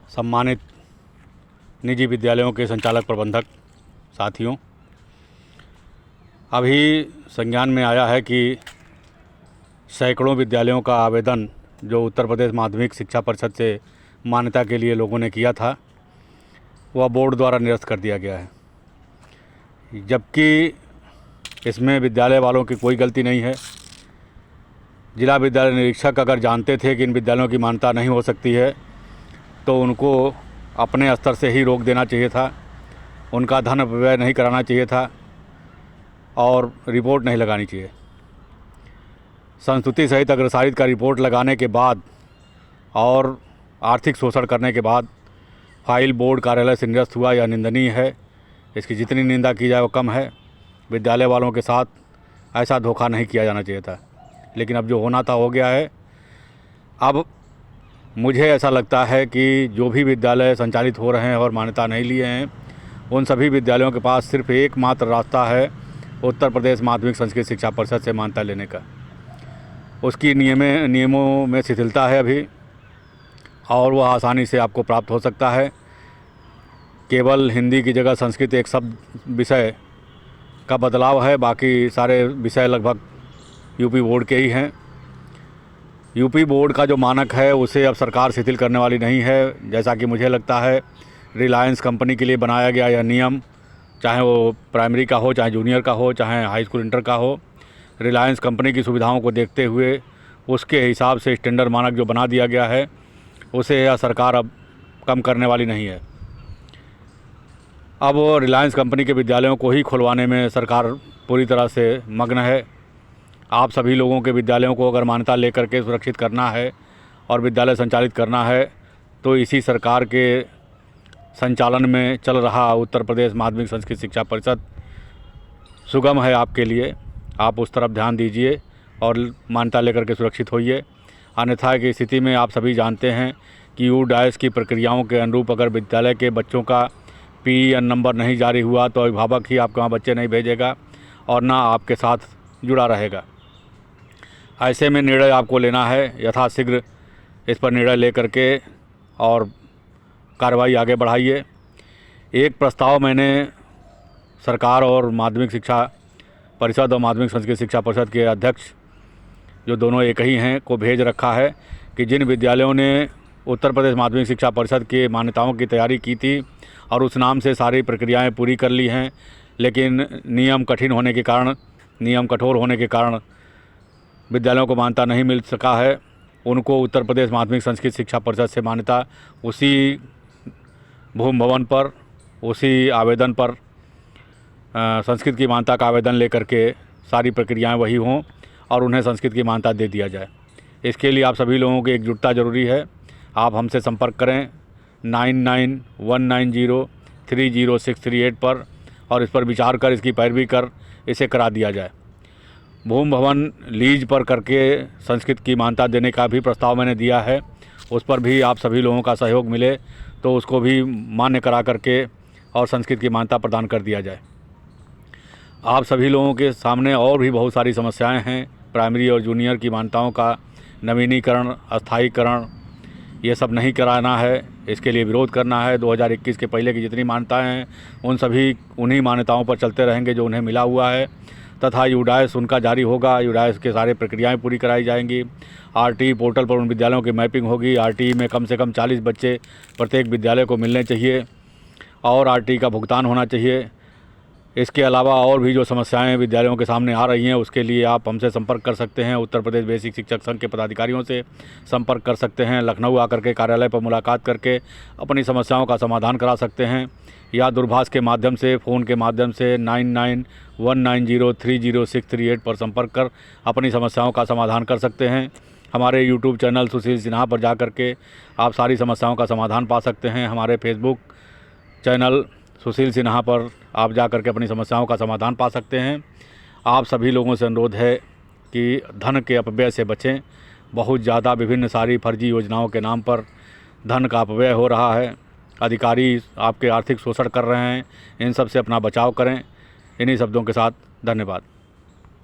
सम्मानित निजी विद्यालयों के संचालक प्रबंधक साथियों, अभी संज्ञान में आया है कि सैकड़ों विद्यालयों का आवेदन जो उत्तर प्रदेश माध्यमिक शिक्षा परिषद से मान्यता के लिए लोगों ने किया था, वह बोर्ड द्वारा निरस्त कर दिया गया है, जबकि इसमें विद्यालय वालों की कोई गलती नहीं है। जिला विद्यालय निरीक्षक अगर जानते थे कि इन विद्यालयों की मान्यता नहीं हो सकती है तो उनको अपने स्तर से ही रोक देना चाहिए था, उनका धन व्यय नहीं कराना चाहिए था और रिपोर्ट नहीं लगानी चाहिए। संस्तुति सहित अग्रसारित का रिपोर्ट लगाने के बाद और आर्थिक शोषण करने के बाद फाइल बोर्ड कार्यालय से निरस्त हुआ, यह निंदनीय है। इसकी जितनी निंदा की जाए वो कम है। विद्यालय वालों के साथ ऐसा धोखा नहीं किया जाना चाहिए था, लेकिन अब जो होना था हो गया है। अब मुझे ऐसा लगता है कि जो भी विद्यालय संचालित हो रहे हैं और मान्यता नहीं लिए हैं, उन सभी विद्यालयों के पास सिर्फ एकमात्र रास्ता है उत्तर प्रदेश माध्यमिक संस्कृत शिक्षा परिषद से मान्यता लेने का। उसकी नियमों में शिथिलता है अभी, और वह आसानी से आपको प्राप्त हो सकता है। केवल हिंदी की जगह संस्कृत एक शब्द विषय का बदलाव है, बाकी सारे विषय लगभग यूपी बोर्ड के ही हैं। यूपी बोर्ड का जो मानक है उसे अब सरकार शिथिल करने वाली नहीं है। जैसा कि मुझे लगता है रिलायंस कंपनी के लिए बनाया गया यह नियम, चाहे वो प्राइमरी का हो, चाहे जूनियर का हो, चाहे हाई स्कूल इंटर का हो, रिलायंस कंपनी की सुविधाओं को देखते हुए उसके हिसाब से स्टैंडर्ड मानक जो बना दिया गया है उसे यह सरकार अब कम करने वाली नहीं है। अब वो रिलायंस कंपनी के विद्यालयों को ही खुलवाने में सरकार पूरी तरह से मग्न है। आप सभी लोगों के विद्यालयों को अगर मान्यता लेकर के सुरक्षित करना है और विद्यालय संचालित करना है तो इसी सरकार के संचालन में चल रहा उत्तर प्रदेश माध्यमिक संस्कृत शिक्षा परिषद सुगम है आपके लिए। आप उस तरफ ध्यान दीजिए और मान्यता लेकर के सुरक्षित होइए। अन्यथा की स्थिति में आप सभी जानते हैं कि यूडाइस की प्रक्रियाओं के अनुरूप अगर विद्यालय के बच्चों का PEN नंबर नहीं जारी हुआ तो अभिभावक ही आपके वहाँ बच्चे नहीं भेजेगा और ना आपके साथ जुड़ा रहेगा। ऐसे में निर्णय आपको लेना है यथाशीघ्र। इस पर निर्णय लेकर के और कार्रवाई आगे बढ़ाइए। एक प्रस्ताव मैंने सरकार और माध्यमिक शिक्षा परिषद और माध्यमिक संस्कृत शिक्षा परिषद के अध्यक्ष, जो दोनों एक ही हैं, को भेज रखा है कि जिन विद्यालयों ने उत्तर प्रदेश माध्यमिक शिक्षा परिषद के मान्यताओं की तैयारी की थी और उस नाम से सारी प्रक्रियाएं पूरी कर ली हैं, लेकिन नियम कठोर होने के कारण विद्यालयों को मान्यता नहीं मिल सका है, उनको उत्तर प्रदेश माध्यमिक संस्कृत शिक्षा परिषद से मान्यता उसी भूमि भवन पर, उसी आवेदन पर संस्कृत की मान्यता का आवेदन लेकर के सारी प्रक्रियाएं वही हों और उन्हें संस्कृत की मान्यता दे दिया जाए। इसके लिए आप सभी लोगों की एकजुटता ज़रूरी है। आप हमसे संपर्क करें 9919030638 पर और इस पर विचार कर, इसकी पैरवी कर इसे करा दिया जाए। भूमि भवन लीज पर करके संस्कृत की मान्यता देने का भी प्रस्ताव मैंने दिया है। उस पर भी आप सभी लोगों का सहयोग मिले तो उसको भी मान्य करा करके और संस्कृत की मान्यता प्रदान कर दिया जाए। आप सभी लोगों के सामने और भी बहुत सारी समस्याएं हैं। प्राइमरी और जूनियर की मान्यताओं का नवीनीकरण, अस्थायीकरण, ये सब नहीं कराना है, इसके लिए विरोध करना है। 2021 के पहले की जितनी मान्यताएं हैं उन्हीं मान्यताओं पर चलते रहेंगे जो उन्हें मिला हुआ है, तथा यूडाइस उनका जारी होगा। यूडाइस के सारे प्रक्रियाएं पूरी कराई जाएंगी। RTE पोर्टल पर उन विद्यालयों की मैपिंग होगी। RTE में कम से कम 40 बच्चे प्रत्येक विद्यालय को मिलने चाहिए और RTE का भुगतान होना चाहिए। इसके अलावा और भी जो समस्याएं विद्यालयों के सामने आ रही हैं उसके लिए आप हमसे संपर्क कर सकते हैं। उत्तर प्रदेश बेसिक शिक्षक संघ के पदाधिकारियों से संपर्क कर सकते हैं। लखनऊ आकर के कार्यालय पर मुलाकात करके अपनी समस्याओं का समाधान करा सकते हैं, या दूरभाष के माध्यम से, फ़ोन के माध्यम से 9919030638 पर संपर्क कर अपनी समस्याओं का समाधान कर सकते हैं। हमारे YouTube चैनल सुशील सिन्हा पर जा कर के आप सारी समस्याओं का समाधान पा सकते हैं। हमारे Facebook चैनल सुशील सिन्हा पर आप जा कर के अपनी समस्याओं का समाधान पा सकते हैं। आप सभी लोगों से अनुरोध है कि धन के अपव्यय से बचें। बहुत ज़्यादा विभिन्न सारी फर्जी योजनाओं के नाम पर धन का अपव्यय हो रहा है। अधिकारी आपके आर्थिक शोषण कर रहे हैं। इन सब से अपना बचाव करें। इन्हीं शब्दों के साथ धन्यवाद।